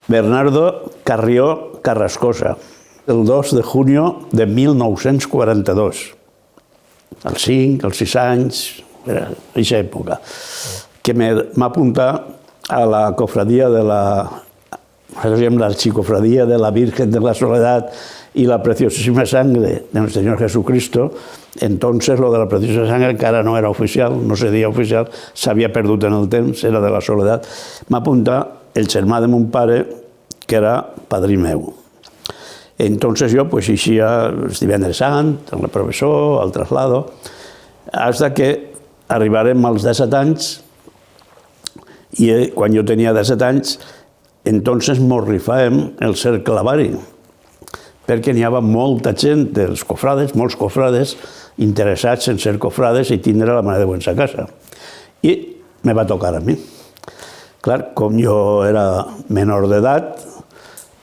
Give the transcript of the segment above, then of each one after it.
Bernardo Carrió Carrascosa, el 2 de junio de 1942. Als 5, als 6 anys, era aquesta època, que m'ha apuntat a la cofradia de l'archicofradía de la Virgen de la Soledad y la Preciosísima Sangre de nuestro Señor Jesucristo. Entonces lo de la Preciosísima Sangre encara no era oficial, no seria oficial, s'havia perdut en el temps, era de la Soledat. M'ha apuntat el germà de mon pare, que era padrí meu. Entonces jo pues eixia el divendres sant, amb el professor, al traslado, hasta que arribarem als 17 anys, i quan jo tenia 17 anys, entonces mos rifàvem el ser clavari, perquè n'hi havia molta gent dels cofrades, molts cofrades, interessats en ser cofrades i tindre la Mare de Déu a casa. I me va tocar a mi. Clar, com jo era menor d'edat,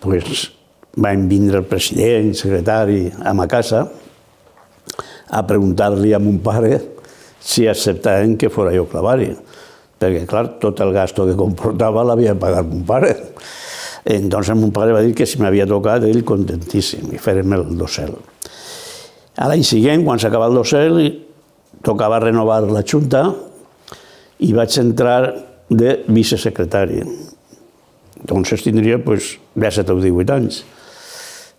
doncs van vindre el president, el secretari, a ma casa a preguntar-li a mon pare si acceptaven que fora jo clavari. Perquè, clar, tot el gasto que comportava l'havia pagat mon pare. Entonces mon pare va dir que si m'havia tocat, ell contentíssim, i fèrem el dossel. A l'any següent, quan s'acaba el dossel, tocava renovar la Junta i vaig entrar de vicesecretari. Entonces tindria 17 o 18 anys.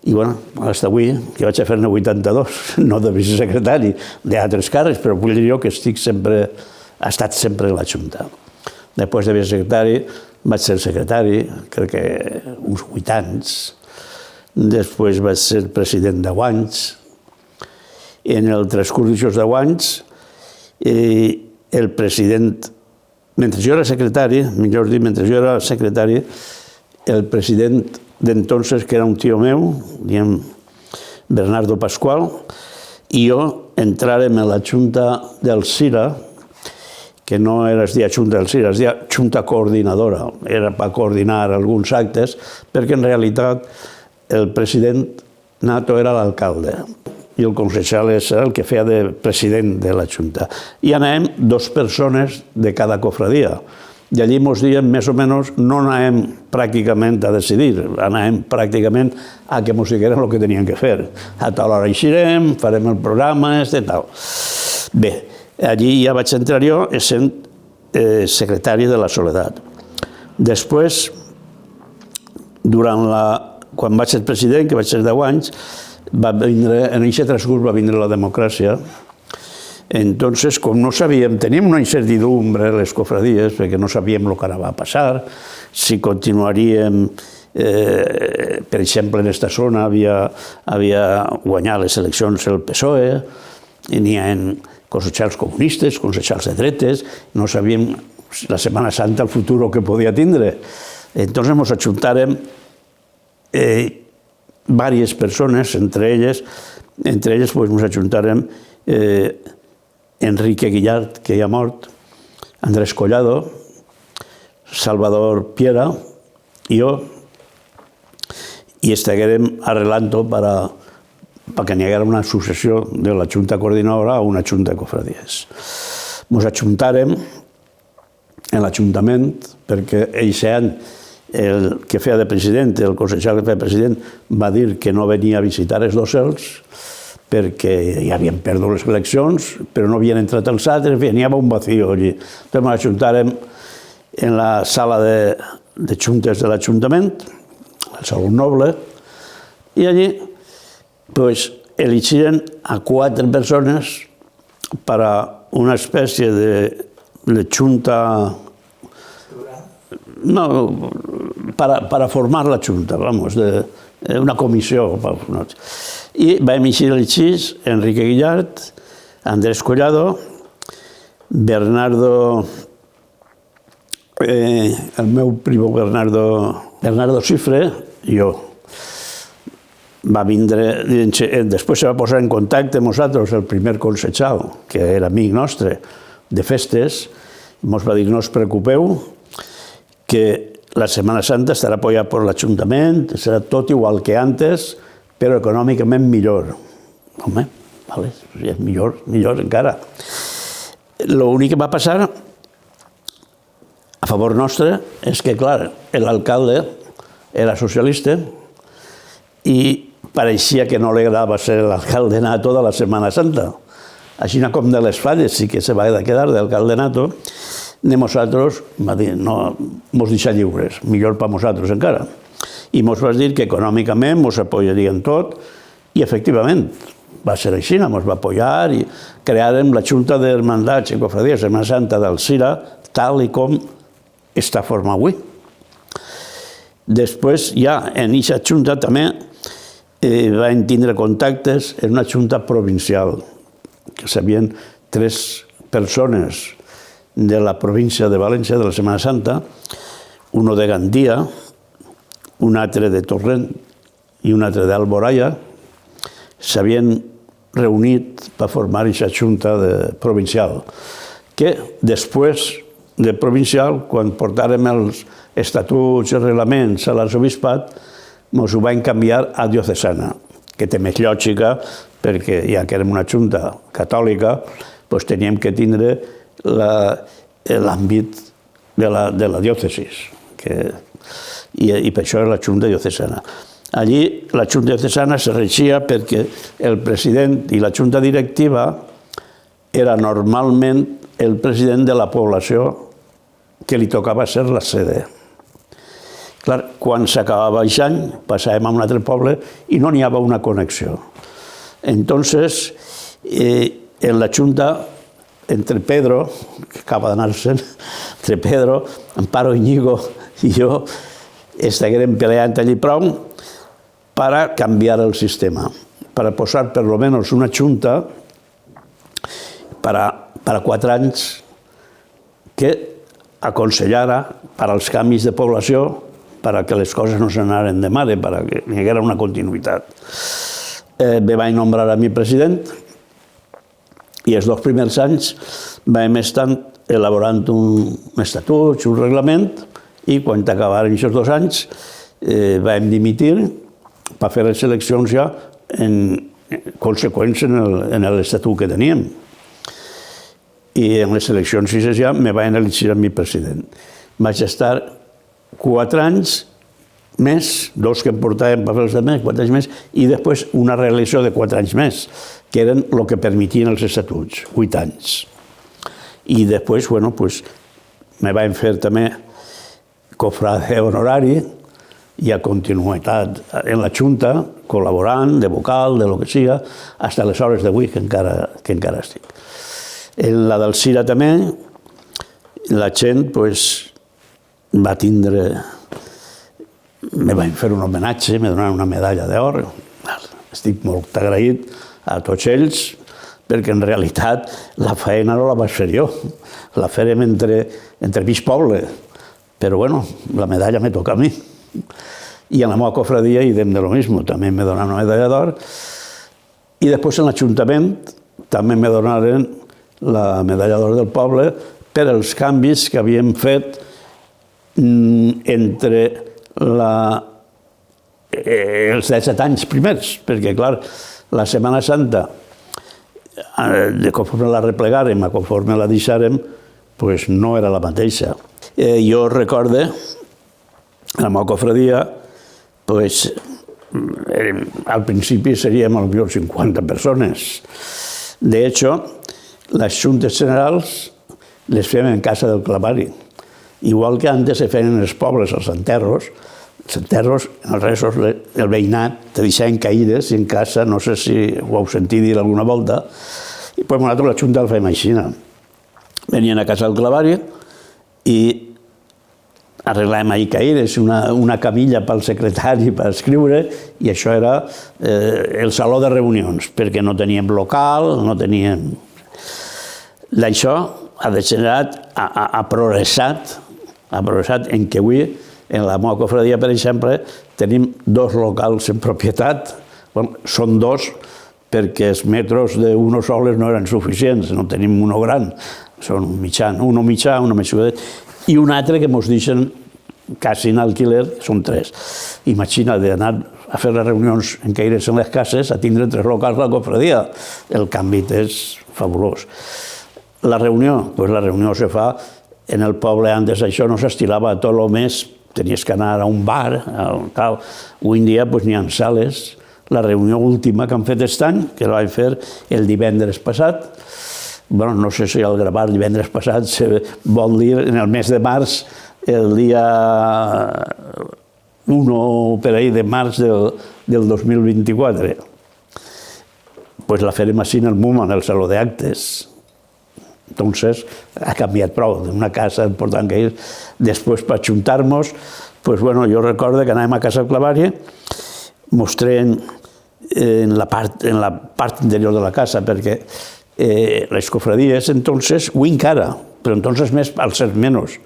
I bueno, fins avui, que vaig a fer-ne 82, no de vicesecretari, d'altres càrrecs, però vull dir jo que ha estat sempre en la Junta. Després de vicesecretari vaig ser secretari, crec que uns 8 anys. Després vaig ser president de 10 anys. En el transcurs d'aquests 10 anys, el president, mentre jo era secretari, millor dit, mentre jo era secretari, el president d'entonces, que era un tio meu, diem Bernardo Pascual, i jo entràrem a la Junta del CIRA, que no es deia Junta del CIRA, es deia Junta Coordinadora. Era per coordinar alguns actes, perquè en realitat el president nato era l'alcalde i el concejal era el que feia de president de la Junta. I anàvem 2 persones de cada cofradia. I allí ens diem, més o menys, no anàvem pràcticament a decidir, anàvem pràcticament a que ens digueren el que tenien que fer. A tal hora eixirem, farem el programa, i tal. Bé, allí ja vaig entrar jo sent secretari de la Soledat. Després, quan vaig ser president, que vaig ser 10 anys, en aquest transcurs va vindre la democràcia. Entonces, com no sabíem, teníem una incertidumbre a les cofradies, perquè no sabíem el que ara va passar, si continuaríem, per exemple, en aquesta zona havia guanyat les eleccions el PSOE, i n'hi ha consellers comunistes, consellers de dretes, no sabíem la Setmana Santa el futur que podia tindre. Entonces ens ajuntàrem diverses persones, entre elles ens ajuntàrem Enrique Guillart, que ja ha mort, Andrés Collado, Salvador Piera i jo, i estiguérem arreglant-ho perquè n'hi haguera una successió de la Junta Coordinadora a una Junta de Cofradies. Ens ajuntàrem en l'Ajuntament perquè aquest any el que feia de president, el consellero que feia de president, va dir que no venia a visitar els dossels perquè ja havien perdut les eleccions, però no havien entrat els altres, n'hi havia un vacío allí. Entonces ens ajuntàrem en la sala de juntes de l'Ajuntament, el Saló Noble, i allí eligiren a 4 persones per a una espècie de junta, no, para formar la junta, vamos, una comissió. I vam elegir Enrique Guillart, Andrés Collado, Bernardo, el meu primo Bernardo Cifre i jo. Va vindre, després se va posar en contacte amb nosaltres el primer consellal, que era amic nostre, de festes, i ens va dir no us preocupeu, que la Setmana Santa estarà apoyada per l'Ajuntament, serà tot igual que antes, però econòmicament millor. Home, és millor encara. L'únic que va passar a favor nostre és que, clar, l'alcalde era socialista i pareixia que no li agradava ser l'alcalde nato de la Setmana Santa. Així com de les Falles sí que se va quedar d'alcalde nato, nosaltres va dir, no, mos deixa lliures, millor per nosaltres encara. I mos va dir que econòmicament mos apoyarien tot, i efectivament va ser així, mos va apoyar i crearem la Junta d'Hermandats i Cofradies de Setmana Santa d'Alzira, tal i com està format avui. Després, ja en aquesta Junta també vam tindre contactes en una Junta provincial, que sabien 3 persones de la província de València, de la Setmana Santa, uno de Gandia, un altre de Torrent i un altre d'Alboraya, s'havien reunit per formar aquesta Junta provincial, que després de provincial, quan portàrem els estatuts i reglaments a l'arxebisbat, ens ho van canviar a diocesana, que té més lògica, perquè ja que érem una junta catòlica, doncs teníem que tindre l'àmbit de la diòcesis, i per això és la junta diocesana. Allí la junta diocesana se regia perquè el president i la junta directiva era normalment el president de la població que li tocava ser la sede. Clar, quan s'acabava aquest any, passàvem a un altre poble i no n'hi havia una connexió. Entonces, en la Junta, entre Pedro, que acaba d'anar-se'n, entre Pedro, Amparo Íñigo i jo, estiguérem peleant allí prou per canviar el sistema, per posar per lo menos una Junta per a 4 anys que aconsellara per als canvis de població, per a que les coses no s'anaren de mare, per a que hi haguera una continuïtat. Me vaig nombrar a mi president i els 2 primers anys vam estar elaborant un estatut, un reglament, i quan acabaren aquests 2 anys vam dimitir per fer les eleccions ja conseqüents en l'estatut que teníem. I en les eleccions ja me van elegir a mi president. Vaig estar 4 anys més, 2 que em portàvem per fer els altres, 4 anys més, i després una reelecció de 4 anys més, que eren el que permetien els estatuts, 8 anys. I després, bueno, pues, me van fer també cofrade honorari i a continuïtat en la Junta, col·laborant, de vocal, de lo que siga, fins a les hores d'avui, que encara estic. En la d'Alzira també, la gent, pues, va tindre... Me van fer un homenatge, me donaran una medalla d'or. Estic molt agraït a tots ells, perquè en realitat la feina no la vaig fer jo. La fèrem entre mig poble. Però bueno, la medalla me toca a mi. I en la meva cofradia idem de lo mismo. També me donaran una medalla d'or. I després en l'Ajuntament també me donaren la medalla d'or del poble per els canvis que havíem fet entre els 17 anys primers, perquè, clar, la Setmana Santa, conforme la replegàrem, conforme la deixàrem, doncs no era la mateixa. Jo recorde, la meva cofradia, doncs, al principi seríem potser 50 persones. De hecho, les juntes generals les fèiem en casa del clavari. Igual que antes se feien en els pobles, els enterros, en els restos, el veïnat te deixaven caïdes i en casa, no sé si ho heu sentit dir alguna volta, i doncs nosaltres la junta el fèiem així. Venien a casa del clavari i arreglàvem ahir caïdes, una camilla pel secretari per escriure, i això era el saló de reunions, perquè no teníem local, no teníem... D'això ha degenerat, ha progressat en què avui, en la meva cofradia, per exemple, tenim 2 locals en propietat. Són 2 perquè els metros d'uno soles no eren suficients, no tenim uno gran, són uno mitjà, uno més xudet, i un altre que ens deixen quasi en alquiler, són 3. Imagina't d'anar a fer les reunions en caires en les cases, a tindre 3 locals a la cofradia. El canvi és fabulós. La reunió se fa en el poble. Antes això no s'estilava tot el més tenies que anar a un bar, tal. Avui en dia n'hi ha sales. La reunió última que han fet aquest any, que la vam fer el divendres passat, no sé si el gravar divendres passat vol dir en el mes de març, el dia 1 per ahí de març del 2024. Pues la farem així en el MUMA, en el Saló d'Actes. Entonces, ha canviat prou, d'una casa important que és. Després, per ajuntar-nos, pues bueno, jo recordo que anàvem a Casa Clavaria, mostrem en la part interior de la casa, perquè les cofradies, entonces, ho encara, però entonces més al ser menys.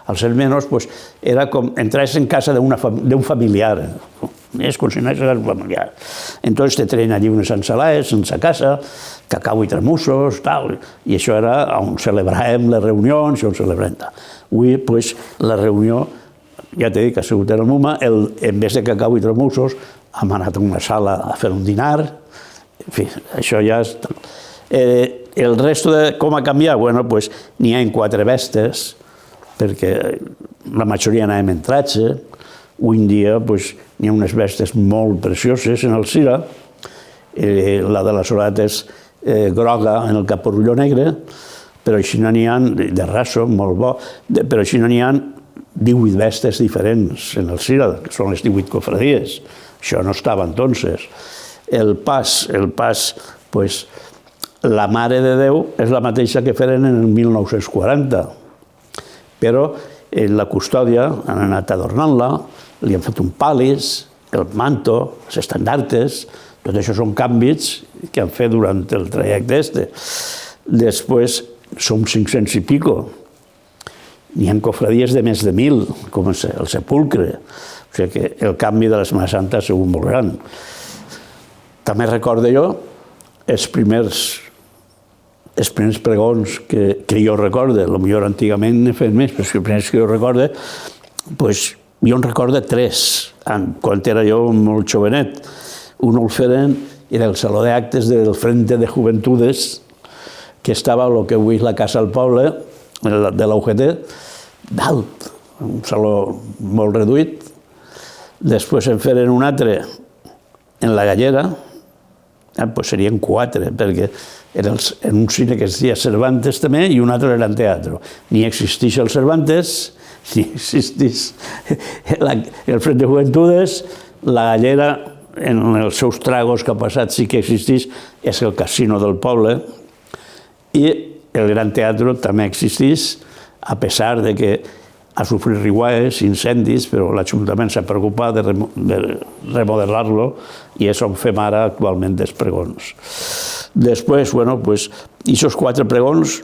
Al ser menys, pues, era com entrar en casa d'un familiar. És com si anessis a un familiar. Entonces te traien allí unes ensalades en sa casa, cacau i tremussos, tal, i això era on celebràvem les reunions i on celebràvem tal. Avui, pues, la reunió, ja t'he dit que ha sigut en el MUMA, en vez de cacau i tremussos, hem anat a una sala a fer un dinar, en fi, això ja és... El resto de com ha canviat, bueno, pues, n'hi ha 4 vestes, perquè la majoria anàvem en tratge. Avui en dia n'hi ha unes vestes molt precioses en el Cira. La de la Soledat és groga en el caporulló negre, però així n'hi ha, de raso, molt bo, però així n'hi ha 18 vestes diferents en el Cira, que són les 18 cofradies. Això no estava entonces. El pas, la Mare de Déu és la mateixa que feren en el 1940, però en la custòdia han anat adornant-la, li han fet un pàl·lis, el manto, les estandartes, tot això són canvis que han fet durant el trajecte este. Després som 500 i pico. N'hi ha cofradies de més de 1.000, com el Sepulcre. O sigui que el canvi de la Setmana Santa ha sigut molt gran. També recordo jo els primers pregons que jo recorde, potser antigament n'he fet més, però els primers que jo recorde, jo en recorde 3, quan era jo molt jovenet. Un el feren, era el Saló d'Actes del Frente de Juventudes, que estava a lo que avui és la Casa del Poble, de la UGT, dalt, un saló molt reduït. Després en feren un altre en la Gallera, serien 4, perquè era en un cine que es deia Cervantes també i un altre era en teatre. Ni existeix el Cervantes, ni existeix el Frente de Juventudes, la Gallera, en els seus tragos que ha passat sí que existeix, és el Casino del Poble, i el Gran Teatre també existeix, a pesar de que ha sofrit riuades, incendis, però l'Ajuntament s'ha preocupat de remodelar-lo i és on fem ara actualment els pregons. Després, aquests 4 pregons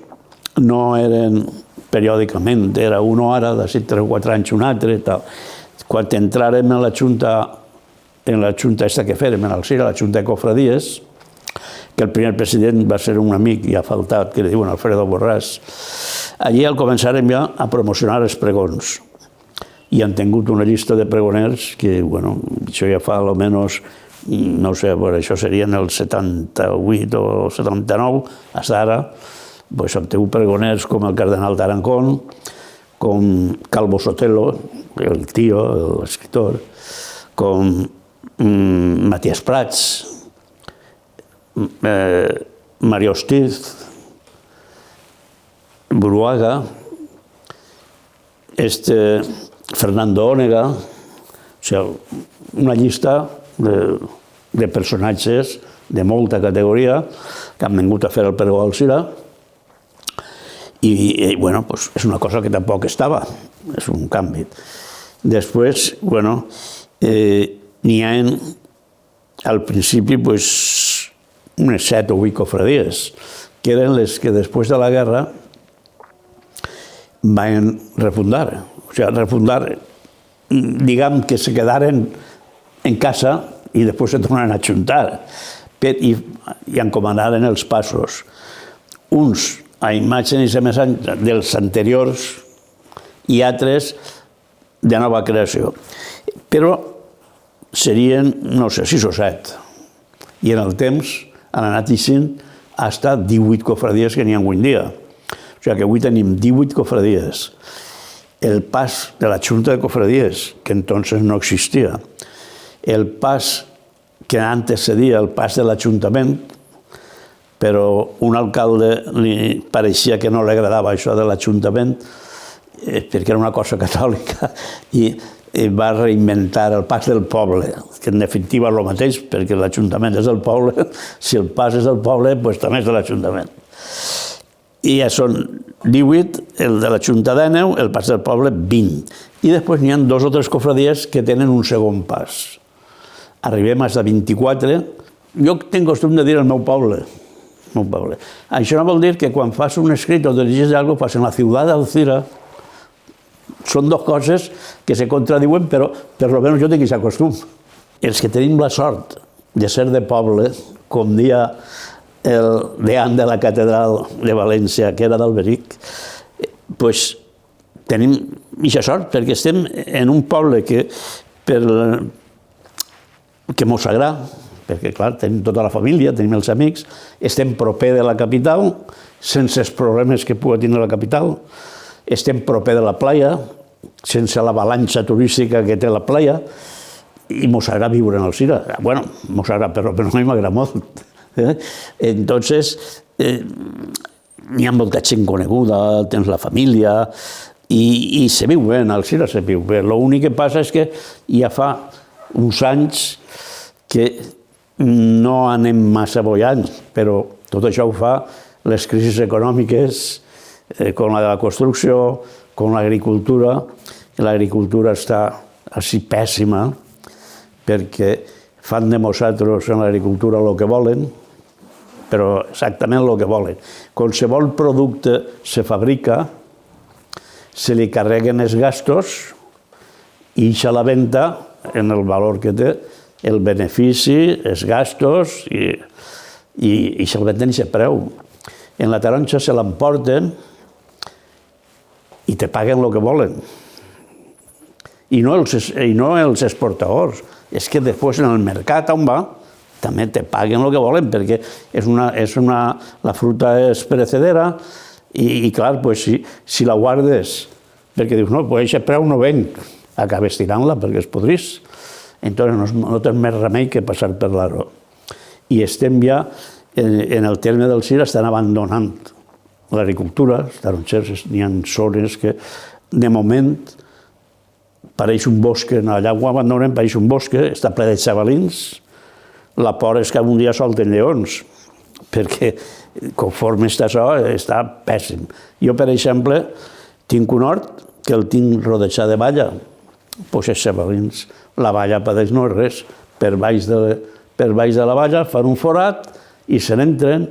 no eren periòdicament, era un ara, d'ací 3 o 4 anys un altre, tal. Quan entràrem en la Junta esta que fèrem, en el Cira, la Junta de Cofradies, que el primer president va ser un amic i ha faltat, que li diuen Alfredo Borràs. Allí al començarem ja a promocionar els pregons. I han tingut una llista de pregoners que, això ja fa almenys, no sé, això seria en el 78 o 79, fins ara, han tingut pregoners com el cardenal Tarancón, com Calvo Sotelo, el tío, l'escriptor, com Matías Prats, Mario Ortiz, Buruaga, Fernando Ónega, o sigui, una llista de personatges de molta categoria que han vingut a fer el pregó al Cira i, és una cosa que tampoc estava, és un canvi. Després, n'hi ha al principi unes 7 o 8 cofradies, que eren les que després de la guerra van refundar. O sigui, diguem que se quedaren en casa i després se tornaren a ajuntar i encomanaren els passos. Uns a imatge i semejança dels anteriors i altres de nova creació. Però serien, no sé, 6 o 7. I en el temps han anat ixint fins a 18 cofradies que n'hi ha avui en dia. O sigui que avui tenim 18 cofradies. el pas de la Junta de Cofradías, que entonces no existía, el pas que antecedia el pas de l'Ajuntament, però un alcalde li pareixia que no li agradava això de l'Ajuntament, perquè era una cosa catòlica, i va reinventar el pas del poble, que en definitiva és el mateix, perquè l'Ajuntament és del poble, si el pas és del poble, doncs també és de l'Ajuntament. I ja són 18, el de la Junta 19, el pas del poble 20. I després n'hi ha 2 o 3 cofradies que tenen un segon pas. Arribem a 24. Jo tinc costum de dir el meu poble. Això no vol dir que quan fas un escrit o dirigis alguna cosa, fas en la ciutat d'Alzira. Són 2 coses que se contradiuen, però per lo menos jo tinc aquest costum. Els que tenim la sort de ser de poble, com dia el deán de la catedral de València, que era d'Alberic, doncs tenim aquesta sort, perquè estem en un poble que mos agrada, perquè, clar, tenim tota la família, tenim els amics, estem proper de la capital, sense els problemes que pugui tenir la capital, estem proper de la playa, sense l'avalanxa turística que té la playa, i mos agrada viure en Alzira. Bueno, mos agrada, però a mi m'agrada molt. Entonces, n'hi ha molta gent coneguda, tens la família, i se viu bé, en Alzira se viu bé. L'únic que passa és que ja fa uns anys que no anem massa bollants, però tot això ho fa les crisis econòmiques, com la de la construcció, com l'agricultura. L'agricultura està així pèssima, perquè fan de nosaltres en l'agricultura el que volen, però exactament el que volen. Qualsevol producte se fabrica, se li carreguen els gastos i eixa la venda, en el valor que té, el benefici, els gastos, i se'l venden a aquest preu. En la taronja se l'emporten i te paguen el que volen. I no els exportadors. És que després en el mercat on va, també te paguen el que volen, perquè la fruta és perecedera i clar, si la guardes, perquè dius, no, pues aquest preu no venc, acabes tirant-la perquè es podrís. Entonces no tens més remei que passar per l'aro. I estem ja, en el terme del Cira, estan abandonant l'agricultura, els tarongers, n'hi ha zones que, de moment, pareix un bosc, allà ho abandonen, pareix un bosc, està ple de xavalins. La por és que un dia solten lleons, perquè conforme està això, està pèssim. Jo, per exemple, tinc un hort que el tinc rodejat de valla, doncs els xavalins, la valla pateix no és res, per baix de la valla fan un forat i se n'entren,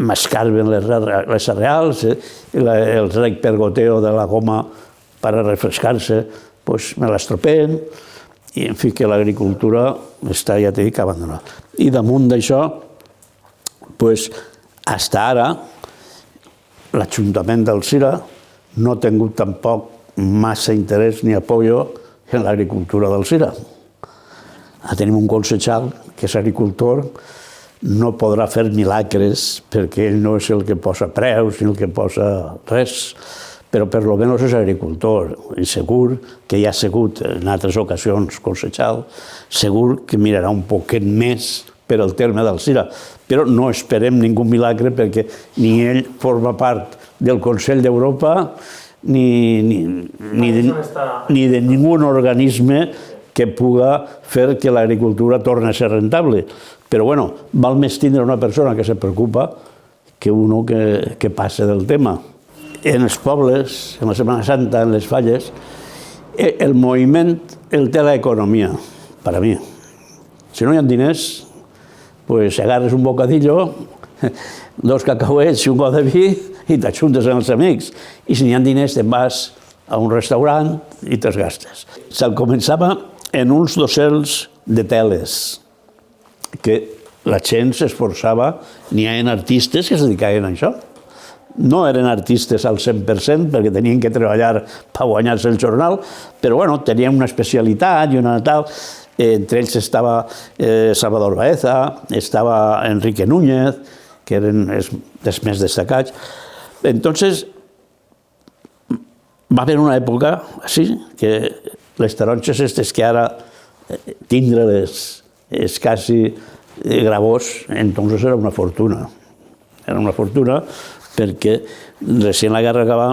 m'escarben les cereals, el rec per goteo de la goma per a refrescar-se, doncs me l'estropeen, i en fi que l'agricultura està, ja t'he dit, abandonada. I damunt d'això, doncs, fins ara, l'Ajuntament d'Alzira no ha tingut tampoc massa interès ni apoyo en l'agricultura d'Alzira. Tenim un concejal que és agricultor, no podrà fer milagres perquè ell no és el que posa preus ni el que posa res, però per lo menos és agricultor i segur que ja ha sigut en altres ocasions concejal, segur que mirarà un poquet més per al terme d'Alzira, però no esperem ningú milagre perquè ni ell forma part del Consell d'Europa ni de ningú organisme que puga fer que l'agricultura torni a ser rentable. Però bueno, val més tindre una persona que se preocupa que uno que passa del tema. En els pobles, en la Setmana Santa, en les falles, el moviment el té l'economia, per a mi. Si no hi ha diners, doncs agarres un bocadillo, 2 cacauets i un got de vi i t'ajuntes amb els amics. I si n'hi ha diners, te'n vas a un restaurant i te'ls gastes. Se'l començava en uns dossers de teles, que la gent s'esforçava, n'hi ha artistes que es dedicaven a això. No eren artistes al 100% perquè tenien que treballar per guanyar-se el jornal, però bueno, tenien una especialitat i una tal. Entre ells estava Salvador Baeza, estava Enrique Núñez, que eren els més destacats. Entonces, Va haver una època, sí, que les taronges aquestes que ara tindre-les és quasi gravós, entonces era una fortuna. Era una fortuna perquè recient la guerra acabà,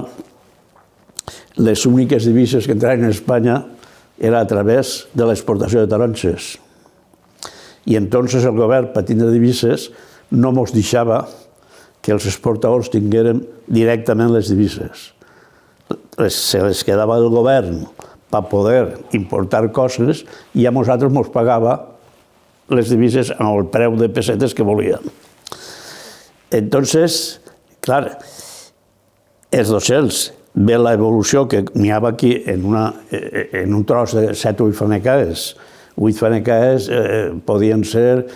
les úniques divises que entraven en Espanya era a través de l'exportació de taronges. I entonces el govern, per tindre divises, no mos deixava que els exportadors tingueren directament les divises. Se les quedava el govern per poder importar coses i a nosaltres mos pagava les divises amb el preu de pessetes que volíem. Entonces, clar, els docents, ve l'evolució que n'hi havia aquí en un tros de 7 o 8 fanecaes. 8 fanecaes podien ser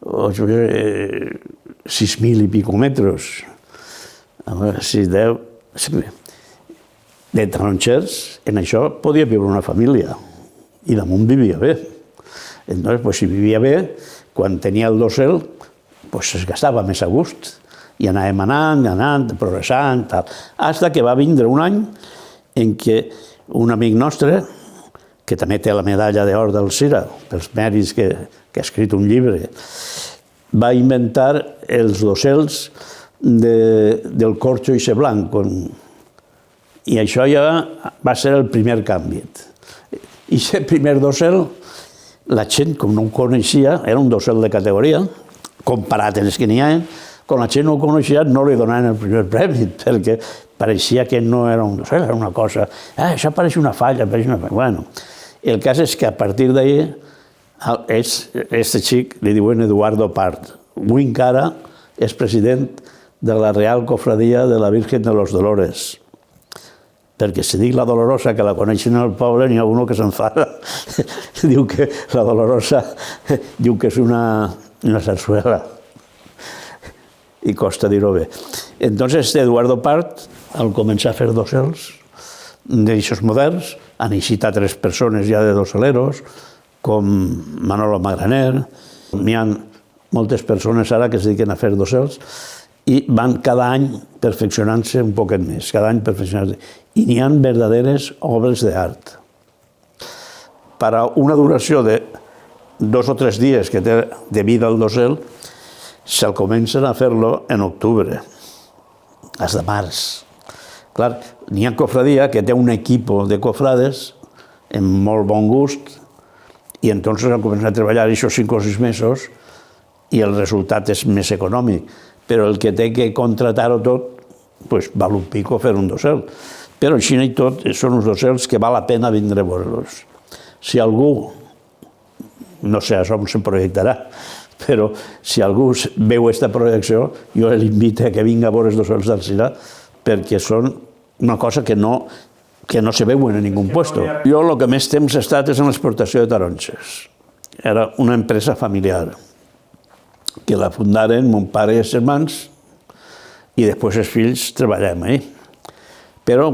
6.000 i pico metres. 6, 10... De tarongers, en això podia viure una família i damunt vivia bé. Entonces, si vivia bé, quan tenia el dossel, es gastava més a gust. I anàvem anant, progressant, tal. Fins que va vindre un any en què un amic nostre, que també té la medalla d'or del CIRA, pels mèrits que ha escrit un llibre, va inventar els dossels del corxo i blanc. I això ja va ser el primer canvi. I aquest primer dossel, la gent, com no ho coneixia, era un dossel de categoria, comparat amb els que n'hi ha, quan la gent no ho coneixia no li donaven el primer premi, perquè pareixia que no era un dossel, era una cosa... això pareix una falla, Bueno, el cas és que a partir d'ahir, aquest xic li diuen Eduardo Part. Avui encara és president de la Real Cofradia de la Virgen de los Dolores. Perquè si dic la Dolorosa, que la coneixen al poble, n'hi ha uno que s'enfada. Diu que la Dolorosa diu que és una sarsuela. I costa dir-ho bé. Entonces, Eduardo Part, al començar a fer dossels d'aixos moderns, ha necessitat 3 persones ja de dosseleros, com Manolo Magraner. N'hi ha moltes persones ara que es dediquen a fer dossels i van cada any perfeccionant-se un poquet més, cada any perfeccionant-se. I n'hi ha verdaderes obres d'art. Per a una duració de 2 o 3 dies que té de vida el dossel, se'l comencen a fer-lo en octubre, fins de març. Clar, n'hi ha cofradia que té un equip de cofrades amb molt bon gust i entonces han començat a treballar aquests 5 o 6 mesos i el resultat és més econòmic. Però el que té que contratar-ho tot, val un pico fer un dossel. Però així i tot són uns dossels que val la pena vindre a veure-los. Si algú, no sé on se projectarà, però si algú veu aquesta projecció, jo l'invito a que vingui a veure els dossels del CIRA perquè són una cosa que no se veuen en ningú puesto. Jo el que més temps he estat és en l'exportació de taronges. Era una empresa familiar que la fundaren mon pare i els germans i després els fills treballem ahí. Però,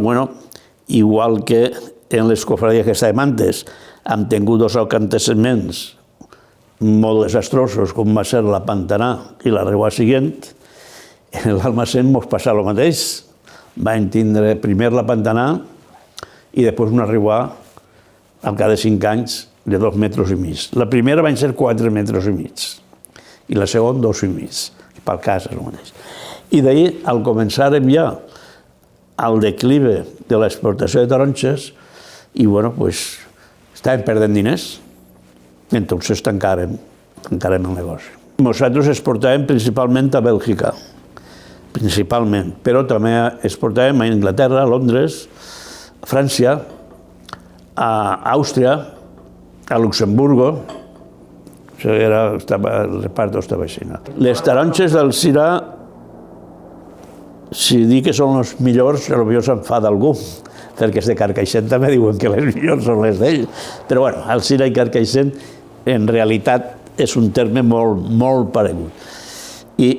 igual que en les cofradies que estàvem antes, hem tingut 2 aconteciments molt desastrosos, com va ser la Pantanà i la Reguà Siguent, en l'Almacén mos passa el mateix. Vam tindre primer la Pantanà i després una Reguà al cap de 5 anys de 2,5 metres. La primera van ser 4,5 metres i la segona 2,5 metres. Pel cas és el mateix. I d'ahir, al començarem ja al declive de l'exportació de taronges i, estàvem perdent diners. Entonces tancarem el negoci. Nosaltres exportàvem principalment a Bèlgica, però també exportàvem a Anglaterra, a Londres, a França, a Àustria, a Luxemburgo. El reparto estava així. Les taronges del CIRA, si dic que són els millors, potser s'enfada algú, perquè els de Carcaixent també diuen que les millors són les d'ell. Però el CIRA i Carcaixent en realitat és un terme molt paregut. I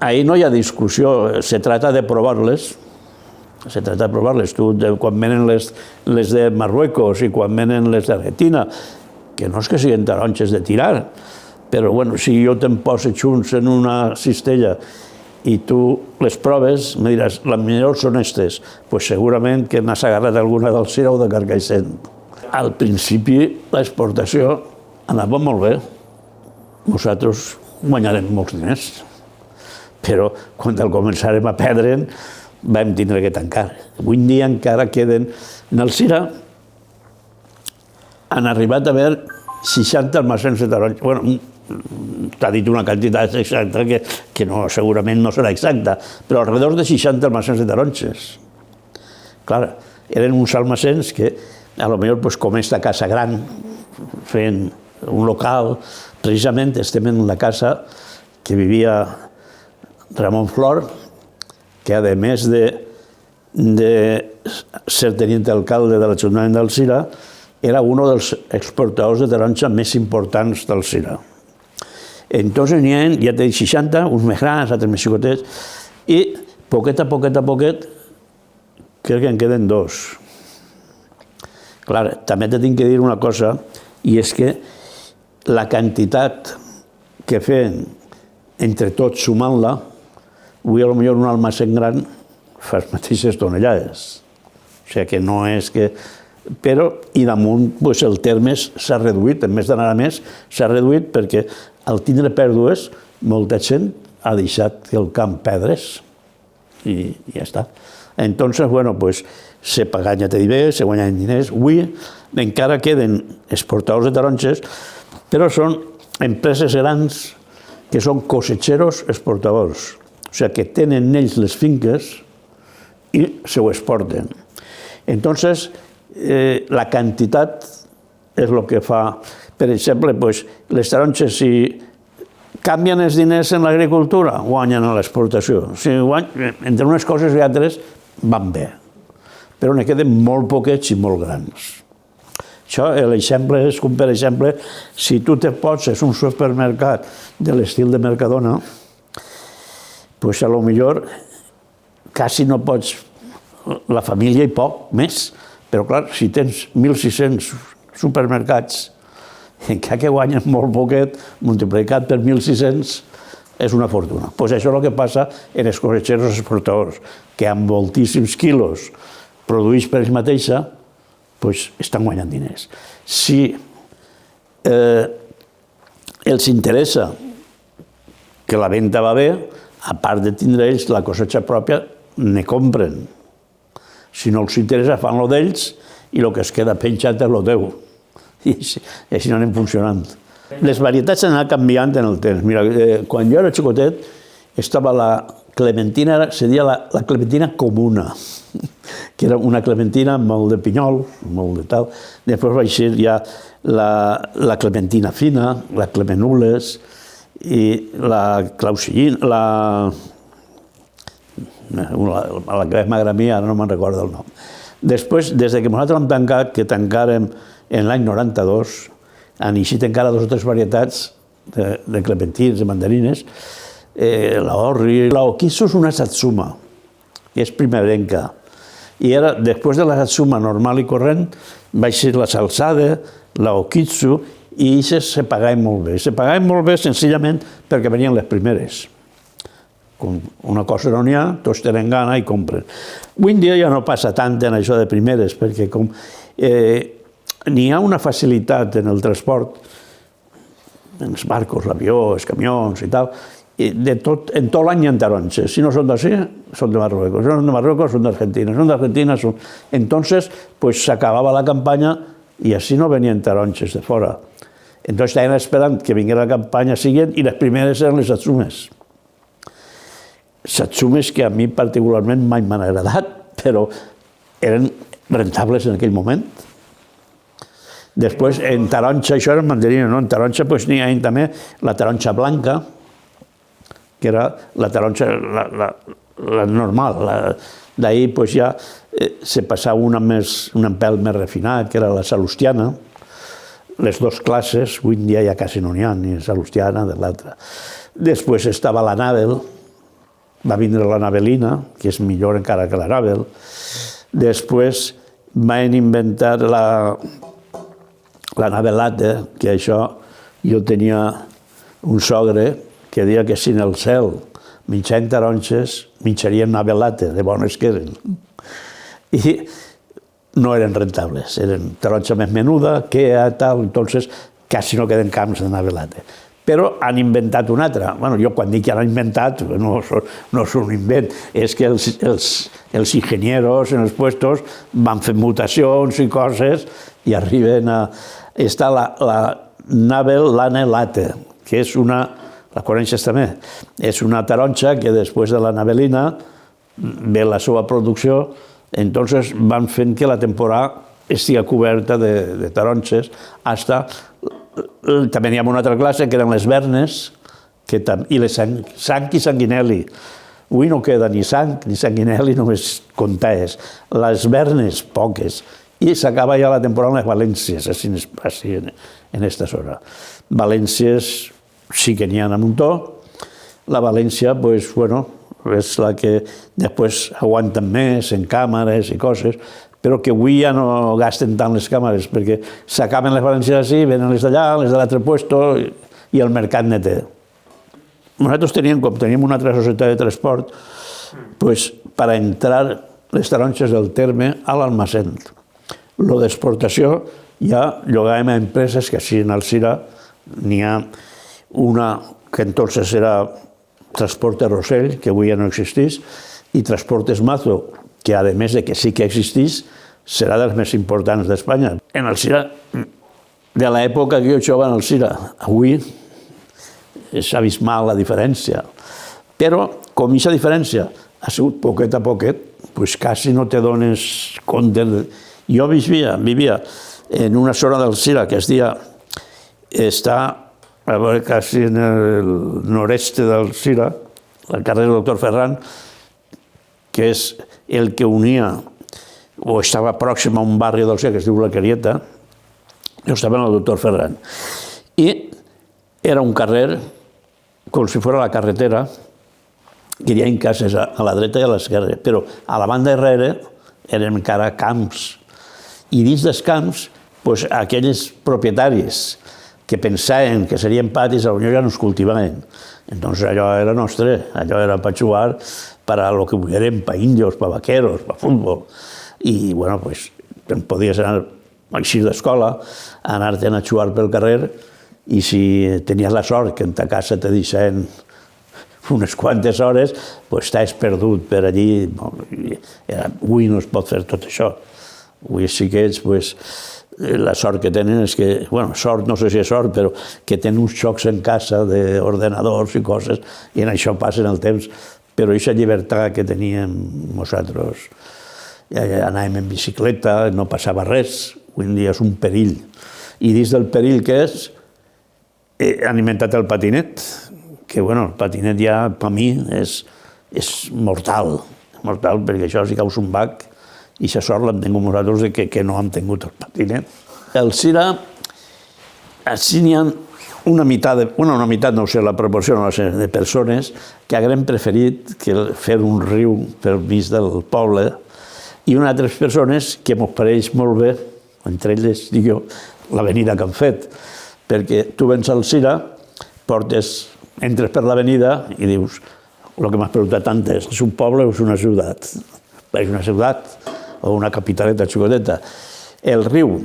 ahí no hi ha discussió, se trata de provar-les. Se trata de provar-les. Quan venen les de Marruecos i quan venen les d'Argentina, que no és que siguin taronges de tirar, però si jo te'n poso junts en una cistella i tu les proves, me diràs, les millors són aquestes. Pues segurament que n'has agarrat alguna del Cira o de Carcaixent. Al principi l'exportació anava molt bé. Nosaltres guanyarem molts diners. Però quan el començarem a perdre vam tindre que tancar. Avui en dia encara queden... En el Cira han arribat a haver 60 almacens de taronja. Bueno, t'ha dit una quantitat exacta que no, segurament no serà exacta, però alrededor de 60 almacens de taronges. Clar, eren uns almacens que, a lo millor, com esta casa gran, fent un local, precisament estem en la casa que vivia Ramon Flor, que a més de ser tenint alcalde de l'Ajuntament del Cira, era un dels exportadors de taronja més importants del Cira. Entonces n'hi ha, ja té 60, uns més grans, altres més xicotets, i poquet a poquet, crec que en queden 2. Clar, també te tinc que dir una cosa, i és que la quantitat que fem entre tots sumant-la, avui potser un almacén gran fa les mateixes tonellades. O sigui que no és que... Però, i damunt, el termes s'ha reduït, en més d'anar a més, s'ha reduït perquè al tindre pèrdues, molta gent ha deixat el camp perdre's i ja està. Entonces, bueno, se pagan, ja t'he dit bé, se guanyen diners. Avui encara queden exportadors de taronges, però són empreses grans que són cosetxeros exportadors. O sigui que tenen ells les finques i se ho exporten. Entonces, la quantitat és el que fa. Per exemple, les taronges, si canvien els diners en l'agricultura, guanyen a l'exportació. Entre unes coses i altres van bé, però n'hi queden molt poquets i molt grans. Això, l'exemple és com, per exemple, si tu te poses un supermercat de l'estil de Mercadona, a lo millor quasi no pots, la família i poc més, però clar, si tens 1.600 supermercats, encara que guanyen molt poquet, multiplicat per 1.600, és una fortuna. Això és el que passa en els cosetxeros exportadors, que amb moltíssims quilos produïts per ells mateixa, estan guanyant diners. Si els interessa que la venda va bé, a part de tindre ells la cosetxa pròpia, ne compren. Si no els interessa, fan lo d'ells i el que es queda penjat és lo teu. I així no anem funcionant. Les varietats han anat canviant en el temps. Mira, quan jo era xicotet, estava la clementina, se deia la clementina comuna, que era una clementina amb molt de pinyol, molt de tal. Després va ser ja la clementina fina, la clemenules i la clausillina, la que m'agramia, ara no me'n recordo el nom. Després, des que nosaltres hem tancat, que tancàrem en l'any 92, han eixit encara 2 o 3 varietats de clementins, de mandarines, la orri, la okisu és una satsuma, és primerenca. I ara, després de la satsuma normal i corrent, va ser la salsada, la okisu, i aquestes se pagaven molt bé. Se pagaven molt bé senzillament perquè venien les primeres. Una cosa no n'hi ha, tots tenen gana i compren. Avui en dia ja no passa tant en això de primeres, perquè com n'hi ha una facilitat en el transport, en els barcos, l'avió, els camions i tal, en tot l'any hi ha taronges. Si no són d'ací, són de Marruecos. Si no són de Marruecos, són d'Argentina. Si són d'Argentina, són... Entonces, s'acabava la campanya i així no venien taronges de fora. Entonces, estaven esperant que vingués la campanya següent i les primeres eren les satsumes. Satsumes que a mi particularment mai m'han agradat, però eren rentables en aquell moment. Després, en taronja, això era mandarina, no? En taronja n'hi ha també la taronja blanca, que era la taronja la normal. D'ahir ja se passava un pèl més refinat, que era la salustiana. Les 2 classes, avui en dia ja quasi no n'hi ha, ni salustiana de l'altra. Després estava la Nabel, va vindre la Navelina, que és millor encara que la Nabel. Després van inventar la Navelata, que això jo tenia un sogre que deia que si en el cel menjant taronges, menjarien navelate, de bones que eren. I no eren rentables, eren taronja més menuda, quea, tal, entonces quasi no queden camps de navelate. Però han inventat una altra. Bueno, jo quan dic que han inventat, no és un invent, és que els enginyeros en els puestos van fer mutacions i coses i arriben a... Està la navel-lane late, que és una... La coneixes també? És una taronja que després de la navelina ve la seva producció, entonces van fent que la temporada estigui coberta de taronges hasta... També hi ha una altra classe, que eren les vernes, i les sang i sanguinelli. Avui no queda ni sang ni sanguinelli, només contaes. Les vernes, poques. I s'acaba ja la temporada en les valències, així en esta zona. Valències sí que n'hi ha a muntó. La València, pues, bueno, és la que després aguanten més en càmeres i coses, però que avui ja no gasten tant les càmeres, perquè s'acaben les valències així, venen les d'allà, les de l'altre puesto, i el mercat ne té. Nosaltres teníem, com teníem una altra societat de transport, pues, per entrar les taronges del terme a l'almacén. Lo d'exportació ja llogàvem a empreses que així en Alzira n'hi ha una que entonces era Transportes Rossell, que avui ja no existís, i Transportes Mazo, que a més de que sí que existís, serà dels més importants d'Espanya. En Alzira, de l'època que jo jove en Alzira, avui és abismal la diferència. Però, com aquesta diferència ha sigut poquet a poquet, pues quasi no te dones compte. Jo vivia en una zona d'Alzira que es dia, està a veure, quasi en el nord-est d'Alzira, al carrer Doctor Ferran, que és el que unia, o estava pròxim a un barri d'Alzira que es diu La Querieta, jo estava en el Doctor Ferran. I era un carrer, com si fos la carretera, que hi havia cases a la dreta i a l'esquerra, però a la banda darrere eren encara camps. I dins dels camps, aquells propietaris que pensaven que serien patis, potser ja no es cultivaven. Entonces allò era nostre, allò era per jugar para lo que volguérem, para indios, para vaqueros, para fútbol. I, bueno, pues, podies anar així d'escola, anar-te'n a jugar pel carrer, i si tenies la sort que en ta casa te deixaven unes quantes hores, pues estàs perdut per allí. Avui no es pot fer tot això. Avui sí que ets, pues, la sort que tenen és que, bueno, sort, no sé si és sort, però que tenen uns jocs en casa d'ordenadors i coses, i en això passen el temps. Però aquesta llibertat que teníem nosaltres, anàvem en bicicleta, no passava res, avui en dia és un perill. I dins del perill que és, han inventat el patinet, que, bueno, el patinet ja, per mi, és mortal, perquè això si caus un bac, i aquesta sort l'hem tingut nosaltres que no hem tingut el patinet. El Alzira, així n'hi ha una meitat, no sé, la proporció no sé, de persones que haguem preferit fer un riu pel mig del poble i unes altres persones que ens pareix molt bé, entre elles, dic jo, l'avenida que han fet, perquè tu vens a Alzira, entres per l'avenida i dius, el que m'has preguntat antes, és un poble o és una ciutat? És una ciutat o una capitaleta xicoteta. El riu,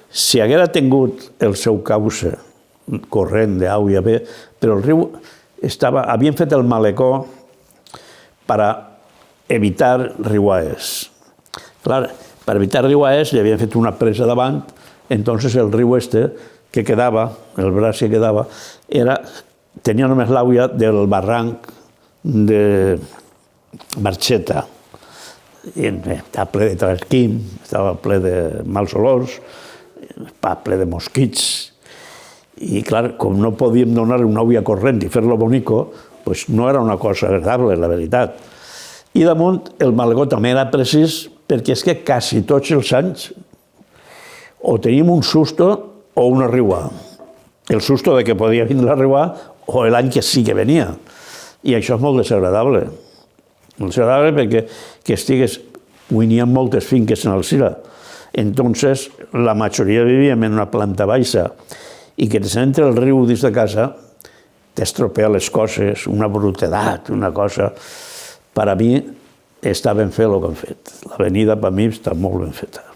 si haguera tingut el seu cauce corrent d'aigua i bé, però el riu havien fet el malecó per evitar riuades. Clar, per evitar riuades li havien fet una presa davant, entonces el riu que quedava, el braç que quedava, tenia només l'aigua del barranc de Barxeta. Estava ple de trasquim, estava ple de mals olors, estava ple de mosquits. I, clar, com no podíem donar una aigua corrent i fer-lo bonico, no era una cosa agradable, la veritat. I damunt, el malecó també era precís, perquè és que quasi tots els anys o teníem un susto o una riuada. El susto de que podia venir la riuada o l'any que sí que venia. I això és molt desagradable. Molt desagradable perquè estigués... Avui n'hi ha moltes finques en Alzira. Entonces, la majoria vivíem en una planta baixa i que entre el riu dins de casa t'estropea les coses, una brutedat, una cosa... Per a mi està ben fet el que han fet. L'avenida per mi està molt ben feta.